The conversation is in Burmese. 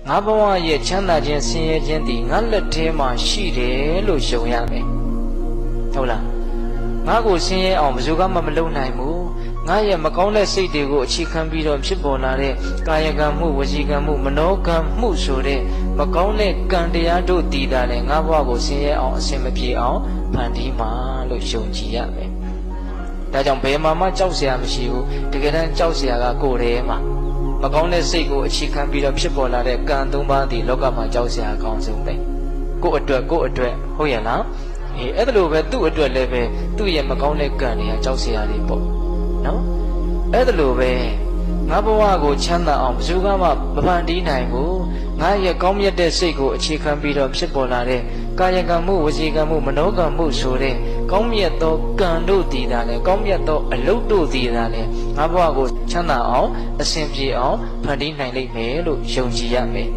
ငါဘဝရဲ့ချမ်းသာခြင်းဆင်းရဲခြင်းဒီငါလက်ထဲမှာရှိတယ်လို့ယုံရမယ်ဟုတ်လားငါကိုဆင်းရဲအောင်ဘယ်သူမှမလုပ်နိုင်ဘူးငါရဲ့မကောင်းတဲ့စိတ်တွေကိုအခြေခံပြီးတော့ဖြစ်ပေါ်လာတဲ့ကာယကံမှုဝစီကံမှုမနောကံမှုဆိုတဲ့မကောင်းတဲ့ကံတရားတို့တည်တာလေငါဘဝကိုဆင်းရဲအောင်အစင်မပြေအောင်ဖန်တီးမှာလို့ယုံကြည်ရမယ်ဒါကြောင့်ဘယ်မှာမှကြောက်စရာမရှိဘူးတကယ်တမ်းကြောက်စရာကကိုယ်ထဲမှာမကောင်းတဲ့စိတ်ကိုအခြေခံပြီးတော့ဖြစ်ပေါ်လာတဲ့ကံ၃ပါးဒီလောကမှာကြောက်စရာအကောင်းဆုံးပဲကိုယ့်အတွက်ဟုတ်ရဲ့လားအဲ့ဒါလိုပဲသူ့အတွက်လည်းပဲသူ့ရဲ့မကောင်းတဲ့ကံတွေကကြောက်စရာတွေပေါ့နော်အဲ့ဒါလိုပဲငါဘဝကိုချမ်းသာအောင်ဘယ်သူမှမဖန်တီးနိုင်ဘူးငါရဲ့ကောင်းမြတ်တဲ့စိတ်ကိုအခြေခံပြီးတော့ဖြစ်ပေါ်လာတဲ့ကာယကံမှုဝစီကံမှုမနောကံမှုဆိုတဲ့ကောင်းမြတ်သောကံတို့တည်တာလေကောင်းမြတ်သောအလုပ်တို့တည်တာလေငါဘဝကိုချမ်းသာအောင်အစဉ်ပြေအောင်ဖန်တီးနိုင်လိမ့်မယ်လို့ယုံကြည်ရမယ်